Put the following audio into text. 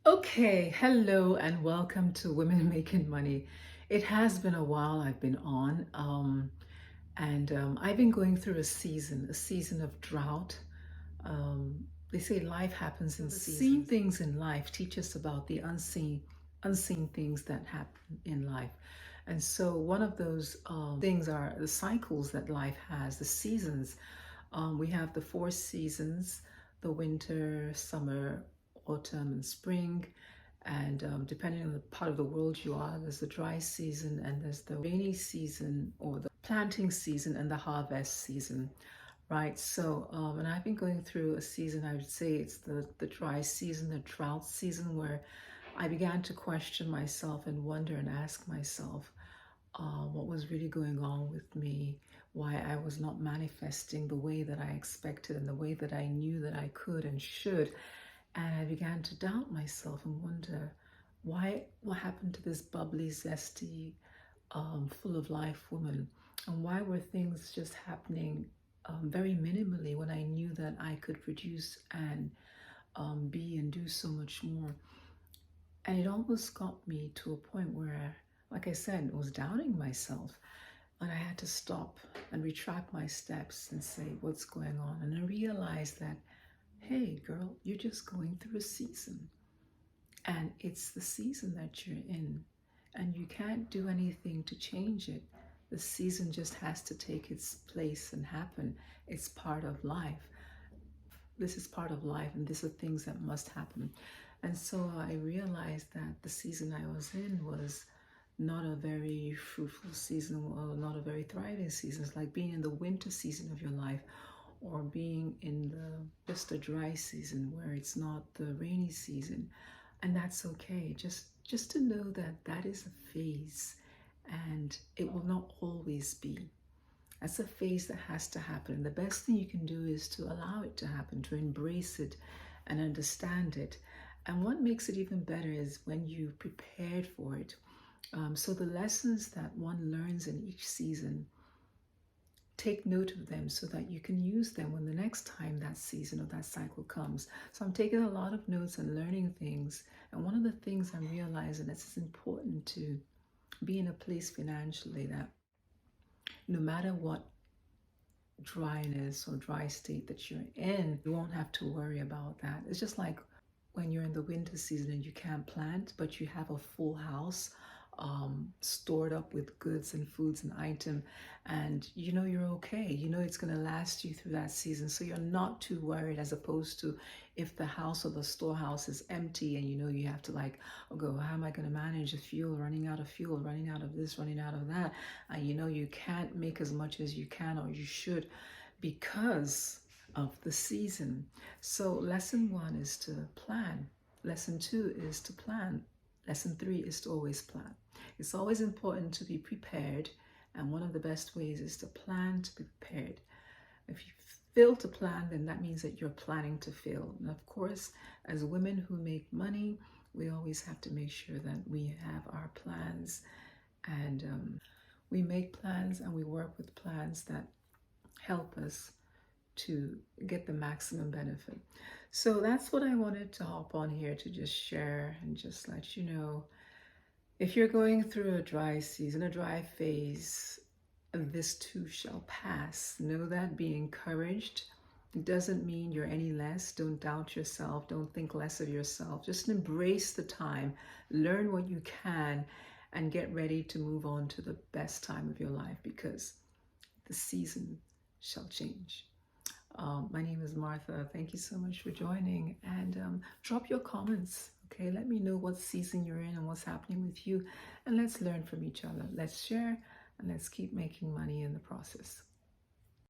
Okay, hello and welcome to Women Making Money. It has been a while I've been on, and I've been going through a season of drought. They say life happens in seasons. Seen things in life teach us about the unseen things that happen in life. And so one of those things are the cycles that life has, the seasons. We have the four seasons: the winter, summer, autumn, and spring. And depending on the part of the world you are, there's the dry season and there's the rainy season, or the planting season and the harvest season, right? So, and I've been going through a season, I would say it's the dry season, the drought season, where I began to question myself and wonder and ask myself what was really going on with me, why I was not manifesting the way that I expected and the way that I knew that I could and should. And I began to doubt myself and wonder what happened to this bubbly, zesty, full of life woman? And why were things just happening very minimally when I knew that I could produce and be and do so much more? And it almost got me to a point where, like I said, I was doubting myself. And I had to stop and retract my steps and say, what's going on? And I realized that, hey, girl, you're just going through a season. And it's the season that you're in. And you can't do anything to change it. The season just has to take its place and happen. It's part of life. This is part of life, and these are things that must happen. And so I realized that the season I was in was not a very fruitful season, or not a very thriving season. It's like being in the winter season of your life, or being in just a dry season where it's not the rainy season. And that's okay. Just to know that that is a phase, and it will not always be. That's a phase that has to happen. And the best thing you can do is to allow it to happen, to embrace it and understand it. And what makes it even better is when you prepared for it. So the lessons that one learns in each season, take note of them so that you can use them when the next time that season or that cycle comes. So I'm taking a lot of notes and learning things. And one of the things I'm realizing is it's important to be in a place financially that no matter what dryness or dry state that you're in, you won't have to worry about that. It's just like when you're in the winter season and you can't plant, but you have a full house stored up with goods and foods and item, and you know you're okay. You know it's going to last you through that season, so you're not too worried, as opposed to if the house or the storehouse is empty and you know you have to like, oh, go, how am I going to manage the fuel, running out of fuel, running out of this, running out of that, and you know you can't make as much as you can or you should because of the season. So lesson one is to plan. Lesson two is to plan. Lesson three is to always plan. It's always important to be prepared, and one of the best ways is to plan to be prepared. If you fail to plan, then that means that you're planning to fail. And of course, as women who make money, we always have to make sure that we have our plans, and we make plans and we work with plans that help us to get the maximum benefit. So that's what I wanted to hop on here to just share and just let you know. If you're going through a dry season, a dry phase, this too shall pass. Know that, be encouraged. It doesn't mean you're any less. Don't doubt yourself. Don't think less of yourself. Just embrace the time. Learn what you can and get ready to move on to the best time of your life, because the season shall change. My name is Martha. Thank you so much for joining, and drop your comments. Okay, let me know what season you're in and what's happening with you, and let's learn from each other. Let's share and let's keep making money in the process.